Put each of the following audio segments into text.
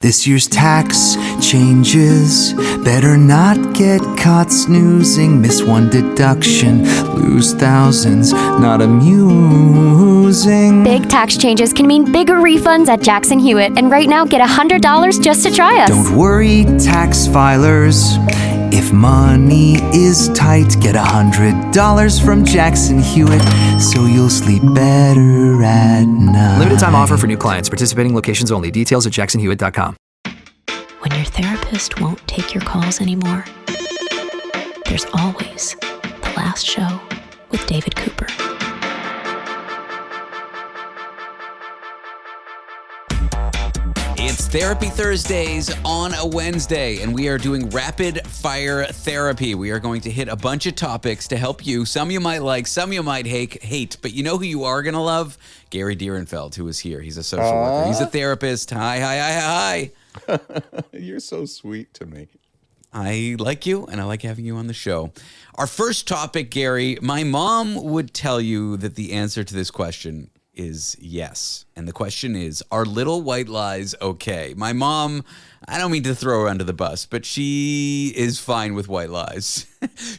This year's tax changes. Better not get caught snoozing. Miss one deduction, lose thousands. Not amusing. Big tax changes can mean bigger refunds at Jackson Hewitt. And right now, get $100 just to try us. Don't worry, tax filers. If money is tight, get $100 from Jackson Hewitt, so you'll sleep better at night. Limited time offer for new clients. Participating locations only. Details at jacksonhewitt.com. When your therapist won't take your calls anymore, there's always The Last Show with David Cooper. It's Therapy Thursdays on a Wednesday, and we are doing rapid fire therapy. We are going to hit a bunch of topics to help you. Some you might like, some you might hate, but you know who you are going to love? Gary Dierenfeld, who is here. He's a social worker. He's a therapist. Hi. You're so sweet to me. I like you, and I like having you on the show. Our first topic, Gary, my mom would tell you that the answer to this question is yes. And the question is, are little white lies okay? My mom, I don't mean to throw her under the bus, but she is fine with white lies.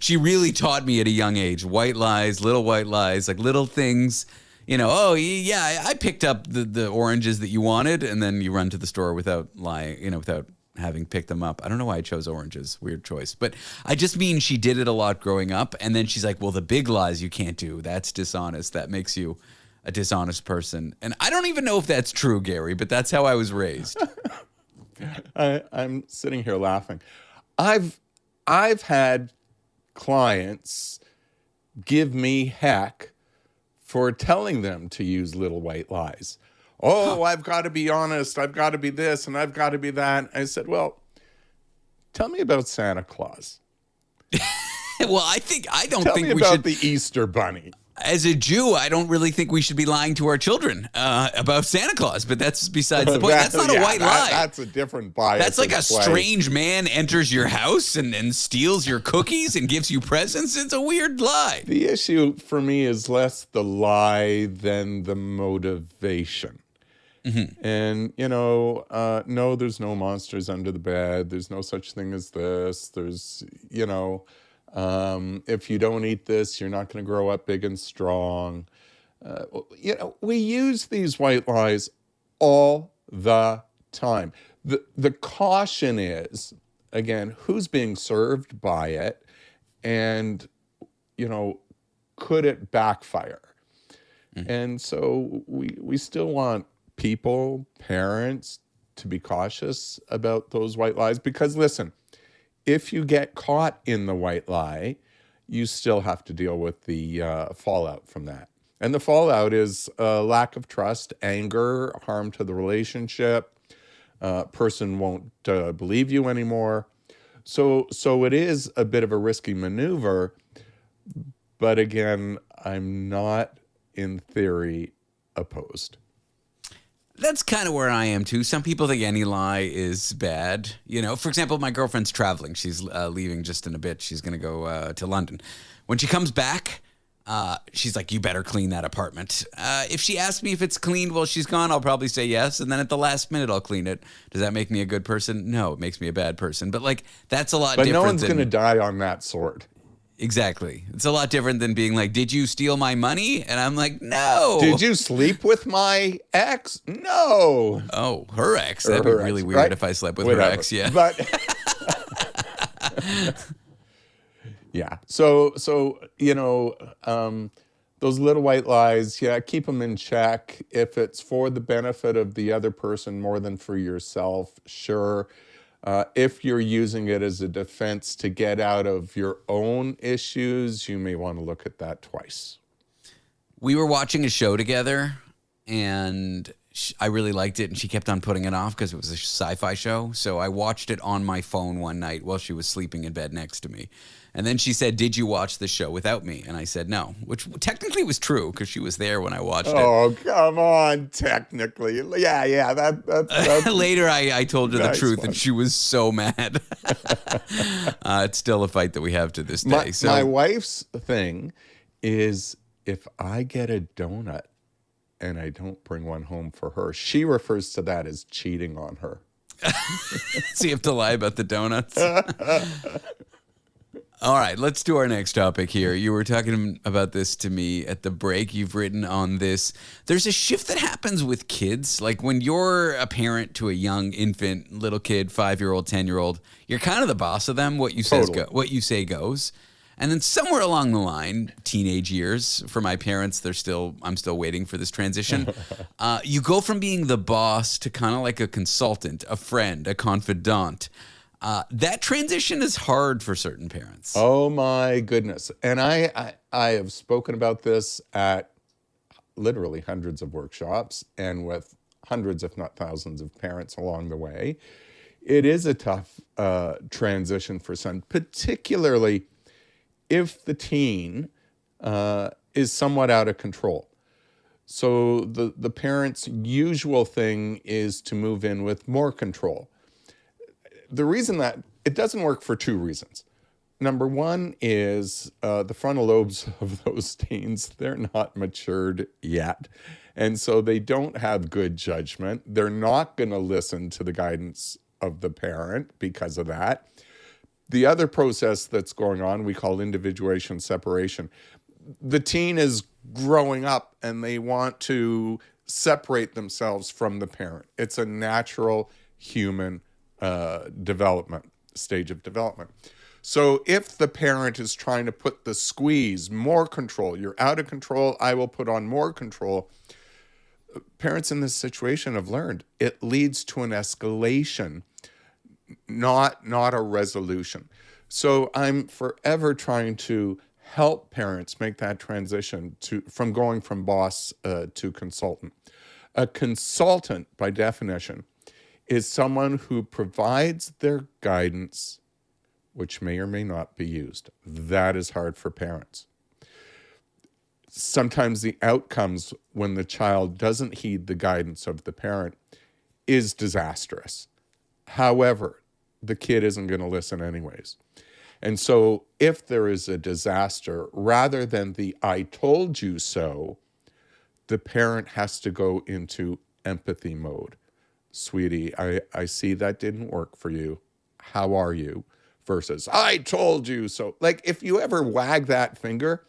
She really taught me at a young age, white lies, like little things, you know, oh yeah, I picked up the oranges that you wanted, and then you run to the store without lying, you know, without having picked them up. I don't know why I chose oranges. Weird choice. But I just mean she did it a lot growing up. And then she's like, well, the big lies you can't do. That's dishonest. That makes you a dishonest person. And I don't even know if that's true, Gary, but that's how I was raised. I'm sitting here laughing. I've had clients give me heck for telling them to use little white lies. Oh, I've got to be honest. I've got to be this and I've got to be that. I said, well, tell me about Santa Claus. Well, I don't Tell think me we about should. the Easter Bunny. As a Jew, I don't really think we should be lying to our children about Santa Claus, but that's besides the point. That's not a white lie. That's a different bias. That's like a strange man enters your house and steals your cookies and gives you presents. It's a weird lie. The issue for me is less the lie than the motivation. Mm-hmm. And, you know, no, there's no monsters under the bed. There's no such thing as this. There's, you know, if you don't eat this, you're not going to grow up big and strong. You know, we use these white lies all the time. The caution is, again, who's being served by it, and, you know, could it backfire? Mm-hmm. And so we still want people, parents, to be cautious about those white lies, because listen, if you get caught in the white lie, you still have to deal with the fallout from that. And the fallout is lack of trust, anger, harm to the relationship. Person won't believe you anymore. So it is a bit of a risky maneuver. But again, I'm not, in theory, opposed. That's kind of where I am, too. Some people think any lie is bad. You know, for example, my girlfriend's traveling. She's leaving just in a bit. She's going to go to London. When she comes back, she's like, you better clean that apartment. If she asks me if it's cleaned while she's gone, I'll probably say yes. And then at the last minute, I'll clean it. Does that make me a good person? No, it makes me a bad person. But, like, that's a lot different. But no one's going to die on that sword. Exactly. It's a lot different than being like, did you steal my money? And I'm like, no. Did you sleep with my ex? No. Oh, her ex. That'd be really weird, right? If I slept with her ex, yeah. But yeah. So you know, those little white lies, yeah, keep them in check. If it's for the benefit of the other person more than for yourself, sure. If you're using it as a defense to get out of your own issues, you may want to look at that twice. We were watching a show together, and I really liked it, and she kept on putting it off because it was a sci-fi show. So I watched it on my phone one night while she was sleeping in bed next to me. And then she said, did you watch the show without me? And I said, no, which technically was true because she was there when I watched it. Oh, come on, technically. Yeah, that's Later, I told her nice the truth, one. and she was so mad. It's still a fight that we have to this day. My wife's thing is, if I get a donut and I don't bring one home for her, she refers to that as cheating on her. So you have to lie about the donuts. All right, let's do our next topic here. You were talking about this to me at the break. You've written on this. There's a shift that happens with kids. Like when you're a parent to a young infant, little kid, 5-year-old, 10-year-old, you're kind of the boss of them. What you say goes. And then somewhere along the line, teenage years, for my parents, I'm still waiting for this transition. You go from being the boss to kind of like a consultant, a friend, a confidant. That transition is hard for certain parents. Oh my goodness. And I have spoken about this at literally hundreds of workshops and with hundreds, if not thousands, of parents along the way. It is a tough transition for some, particularly if the teen is somewhat out of control. So the parent's usual thing is to move in with more control. The reason that it doesn't work for two reasons. Number one is the frontal lobes of those teens, they're not matured yet. And so they don't have good judgment. They're not going to listen to the guidance of the parent because of that. The other process that's going on, we call individuation separation. The teen is growing up and they want to separate themselves from the parent. It's a natural human stage of development. So if the parent is trying to put the squeeze, more control, you're out of control, I will put on more control. Parents in this situation have learned it leads to an escalation, not a resolution. So I'm forever trying to help parents make that transition from going from boss to consultant. A consultant, by definition, is someone who provides their guidance, which may or may not be used. That is hard for parents. Sometimes the outcomes when the child doesn't heed the guidance of the parent is disastrous. However, the kid isn't going to listen anyways. And so if there is a disaster, rather than the "I told you so," the parent has to go into empathy mode. Sweetie, I see that didn't work for you. How are you? Versus, "I told you so." Like, if you ever wag that finger,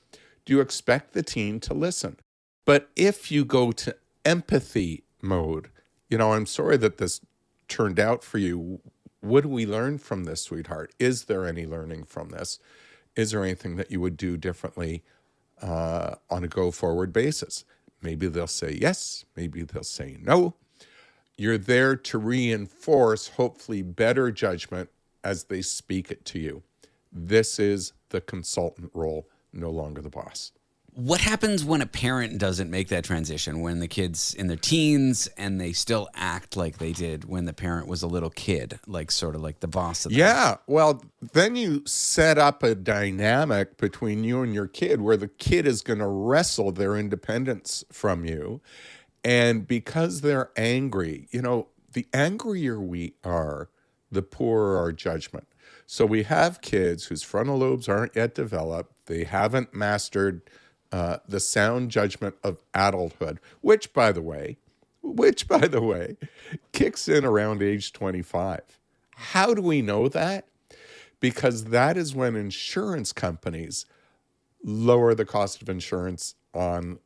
do you expect the teen to listen? But if you go to empathy mode, I'm sorry that this turned out for you. What do we learn from this, sweetheart? Is there any learning from this? Is there anything that you would do differently on a go-forward basis? Maybe they'll say yes. Maybe they'll say no. You're there to reinforce, hopefully, better judgment as they speak it to you. This is the consultant role, no longer the boss. What happens when a parent doesn't make that transition, when the kid's in their teens and they still act like they did when the parent was a little kid, like sort of like the boss of them? Yeah, well, then you set up a dynamic between you and your kid where the kid is going to wrestle their independence from you. And because they're angry, the angrier we are, the poorer our judgment. So we have kids whose frontal lobes aren't yet developed. They haven't mastered the sound judgment of adulthood, which, by the way, kicks in around age 25. How do we know that? Because that is when insurance companies lower the cost of insurance on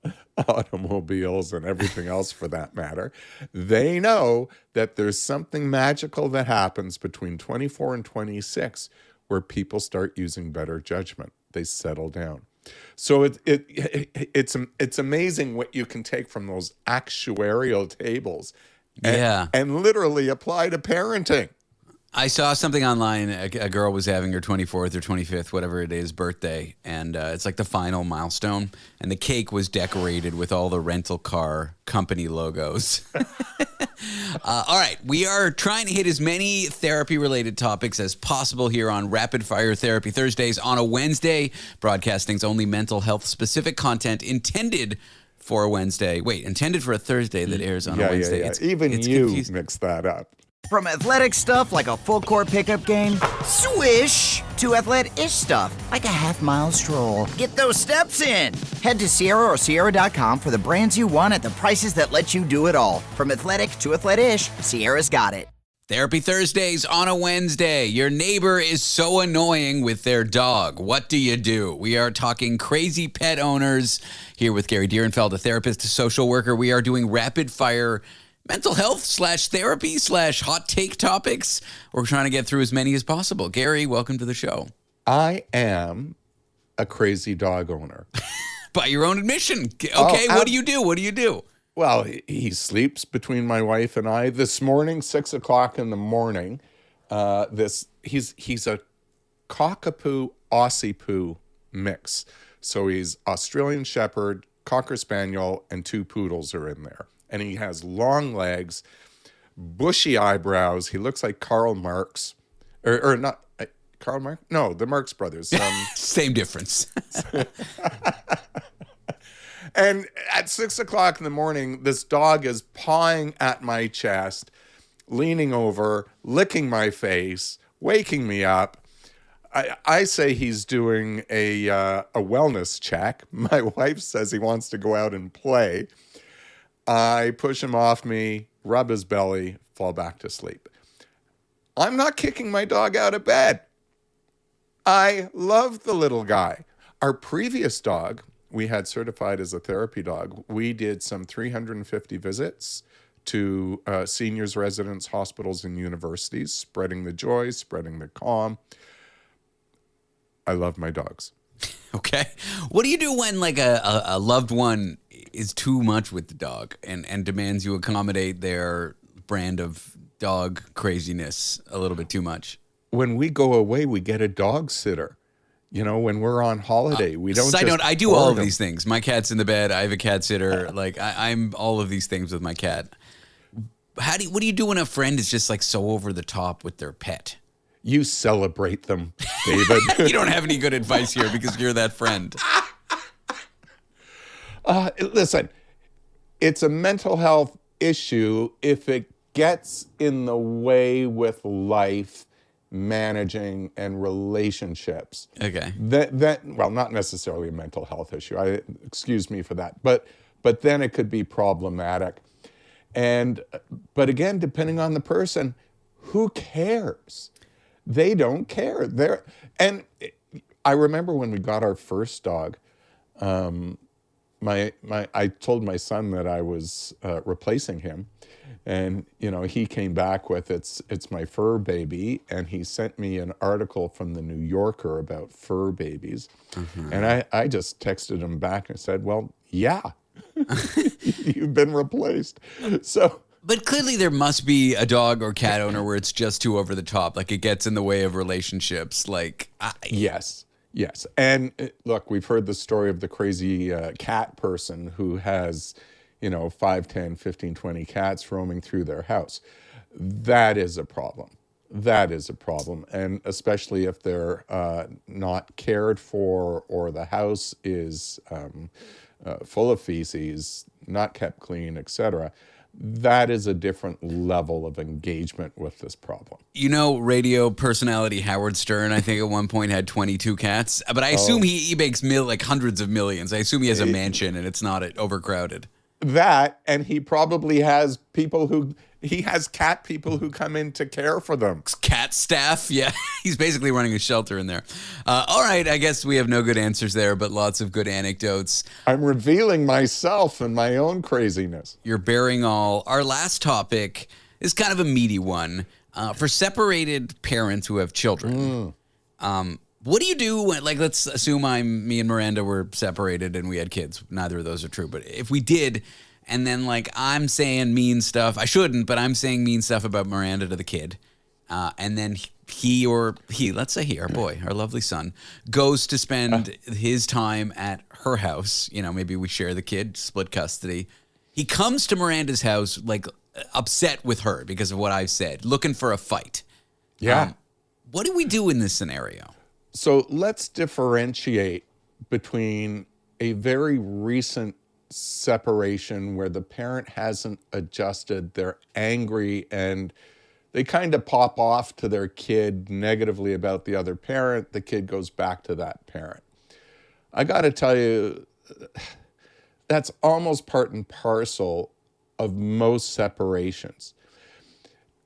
automobiles and everything else for that matter. They know that there's something magical that happens between 24 and 26 where people start using better judgment. They settle down. So it's amazing what you can take from those actuarial tables and literally apply to parenting. I saw something online. A girl was having her 24th or 25th, whatever it is, birthday. And it's like the final milestone. And the cake was decorated with all the rental car company logos. All right. We are trying to hit as many therapy-related topics as possible here on Rapid Fire Therapy Thursdays on a Wednesday. Broadcasting's only mental health-specific content intended for a Wednesday. Wait, intended for a Thursday that airs on a Wednesday. Yeah. Even it's you confusing. Mixed that up. From athletic stuff like a full court pickup game, swish, to athletic-ish stuff like a half-mile stroll. Get those steps in. Head to Sierra or Sierra.com for the brands you want at the prices that let you do it all. From athletic to athletic-ish, Sierra's got it. Therapy Thursdays on a Wednesday. Your neighbor is so annoying with their dog. What do you do? We are talking crazy pet owners here with Gary Dierenfeld, a therapist, a social worker. We are doing rapid fire mental health / therapy / hot take topics. We're trying to get through as many as possible. Gary, welcome to the show. I am a crazy dog owner. By your own admission. Okay, what do you do? What do you do? Well, he sleeps between my wife and I. This morning, 6 o'clock in the morning, he's a cockapoo Aussie poo mix. So he's Australian Shepherd, Cocker Spaniel, and 2 poodles are in there. And he has long legs, bushy eyebrows. He looks like Karl Marx, or not Karl Marx? No, the Marx brothers. Same difference. And at 6 o'clock in the morning, this dog is pawing at my chest, leaning over, licking my face, waking me up. I say he's doing a wellness check. My wife says he wants to go out and play. I push him off me, rub his belly, fall back to sleep. I'm not kicking my dog out of bed. I love the little guy. Our previous dog, we had certified as a therapy dog. We did some 350 visits to seniors, residents, hospitals, and universities, spreading the joy, spreading the calm. I love my dogs. Okay. What do you do when like a loved one is too much with the dog and demands you accommodate their brand of dog craziness a little bit too much? When we go away, we get a dog sitter. You know, when we're on holiday, we don't. Side just note, I do all of them. these things. My cat's in the bed. I have a cat sitter. Like I'm all of these things with my cat. What do you do when a friend is just like so over the top with their pet? You celebrate them, David. You don't have any good advice here because you're that friend. Listen, it's a mental health issue if it gets in the way with life, managing, and relationships. Okay. Well, not necessarily a mental health issue. Excuse me for that. But then it could be problematic. But again, depending on the person, who cares? They don't care. And I remember when we got our first dog, I told my son that I was replacing him, and he came back with it's my fur baby, and he sent me an article from the New Yorker about fur babies, and I just texted him back and said, well, yeah, you've been replaced. So. But clearly there must be a dog or cat owner where it's just too over the top, like it gets in the way of relationships. Yes. And look, we've heard the story of the crazy cat person who has, 5, 10, 15, 20 cats roaming through their house. That is a problem. And especially if they're not cared for, or the house is full of feces, not kept clean, etc. That is a different level of engagement with this problem. Radio personality Howard Stern, I think at one point had 22 cats, but I assume he makes hundreds of millions. I assume he has a mansion and it's not overcrowded. That, and he probably has cat people who come in to care for them. Cat staff, yeah. He's basically running a shelter in there. All right, I guess we have no good answers there, but lots of good anecdotes. I'm revealing myself and my own craziness. You're bearing all. Our last topic is kind of a meaty one. For separated parents who have children, what do you do when, let's assume me and Miranda were separated and we had kids. Neither of those are true, but if we did, and then I'm saying mean stuff, I shouldn't, but I'm saying mean stuff about Miranda to the kid, and then he, let's say our boy, our lovely son, goes to spend his time at her house. Maybe we share the kid, split custody. He comes to Miranda's house upset with her because of what I've said, looking for a fight. Yeah. What do we do in this scenario? So let's differentiate between a very recent separation where the parent hasn't adjusted, they're angry, and they kind of pop off to their kid negatively about the other parent. The kid goes back to that parent. I got to tell you, that's almost part and parcel of most separations.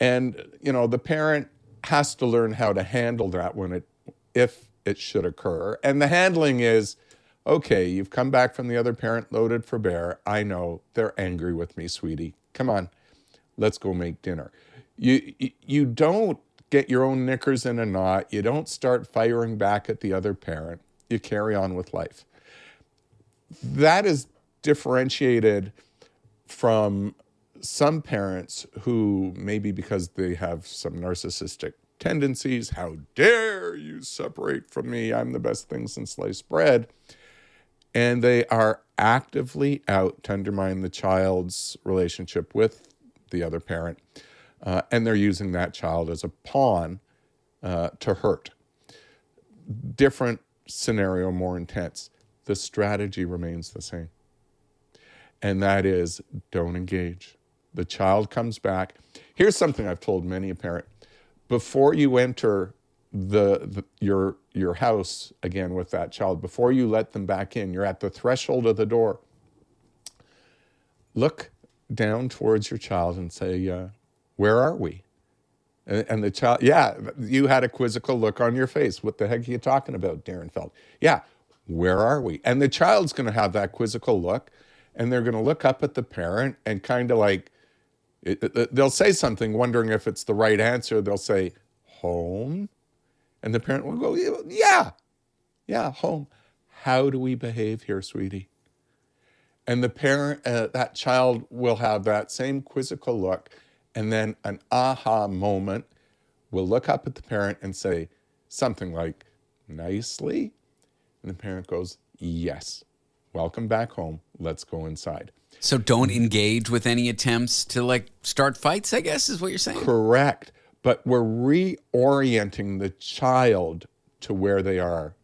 And, the parent has to learn how to handle that if it should occur. And the handling is, okay, you've come back from the other parent loaded for bear. I know they're angry with me, sweetie. Come on, let's go make dinner. You don't get your own knickers in a knot. You don't start firing back at the other parent. You carry on with life. That is differentiated from some parents who, maybe because they have some narcissistic tendencies, how dare you separate from me? I'm the best thing since sliced bread. And they are actively out to undermine the child's relationship with the other parent. And they're using that child as a pawn to hurt. Different scenario, more intense. The strategy remains the same. And that is, don't engage. The child comes back. Here's something I've told many a parent. Before you enter your house again with that child, before you let them back in, you're at the threshold of the door. Look down towards your child and say, where are we? And the child, you had a quizzical look on your face. What the heck are you talking about, Darrenfeld? Yeah, where are we? And the child's going to have that quizzical look, and they're going to look up at the parent and kind of like, they'll say something wondering if it's the right answer. They'll say, home? And the parent will go, yeah, home. How do we behave here, sweetie? And the parent, that child will have that same quizzical look, and then an aha moment will look up at the parent and say something like, nicely? And the parent goes, yes. Welcome back home. Let's go inside. So don't engage with any attempts to start fights, I guess, is what you're saying? Correct. But we're reorienting the child to where they are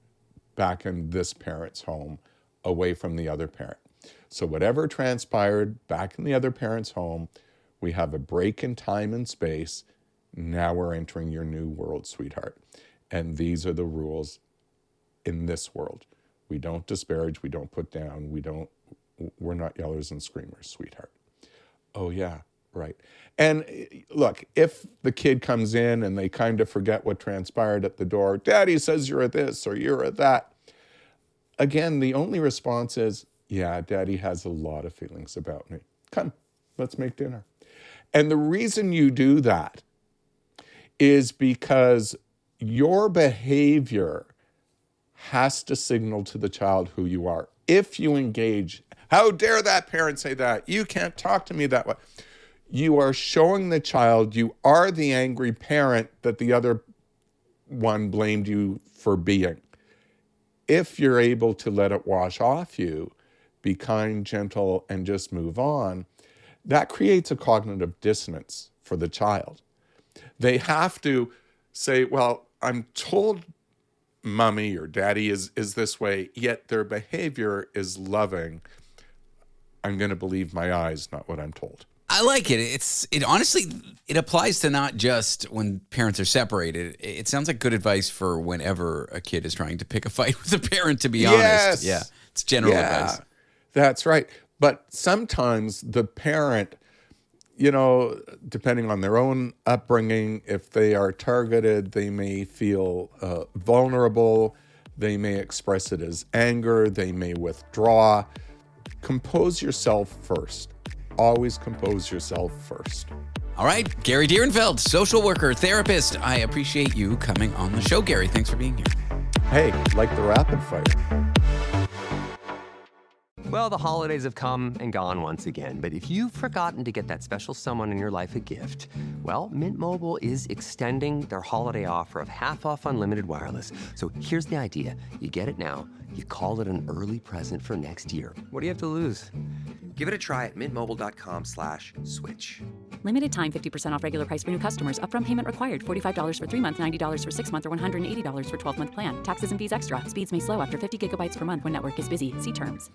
back in this parent's home, away from the other parent. So whatever transpired back in the other parent's home, we have a break in time and space. Now we're entering your new world, sweetheart. And these are the rules in this world. We don't disparage, we don't put down, we're not yellers and screamers, sweetheart. Oh yeah, right. And look, if the kid comes in and they kind of forget what transpired at the door, Daddy says you're at this or you're at that. Again, the only response is, yeah, Daddy has a lot of feelings about me. Come, let's make dinner. And the reason you do that is because your behavior has to signal to the child who you are. If you engage, how dare that parent say that? You can't talk to me that way. You are showing the child you are the angry parent that the other one blamed you for being. If you're able to let it wash off you, be kind, gentle, and just move on, that creates a cognitive dissonance for the child. They have to say, well, I'm told mommy or daddy is this way, yet their behavior is loving. I'm going to believe my eyes, not what I'm told. I like it. It honestly, it applies to not just when parents are separated. It sounds like good advice for whenever a kid is trying to pick a fight with a parent, to be honest. Yeah, it's general advice. That's right. But sometimes the parent, depending on their own upbringing, if they are targeted, they may feel vulnerable. They may express it as anger. They may withdraw. Compose yourself first. Always compose yourself first. All right, Gary Dierenfeld, social worker, therapist. I appreciate you coming on the show, Gary. Thanks for being here. Hey, like the rapid fire. Well, the holidays have come and gone once again, but if you've forgotten to get that special someone in your life a gift, well, Mint Mobile is extending their holiday offer of half off unlimited wireless. So here's the idea. You get it now, you call it an early present for next year. What do you have to lose? Give it a try at mintmobile.com/switch. Limited time, 50% off regular price for new customers. Upfront payment required. $45 for 3 months, $90 for 6 months, or $180 for 12-month plan. Taxes and fees extra. Speeds may slow after 50 gigabytes per month when network is busy. See terms.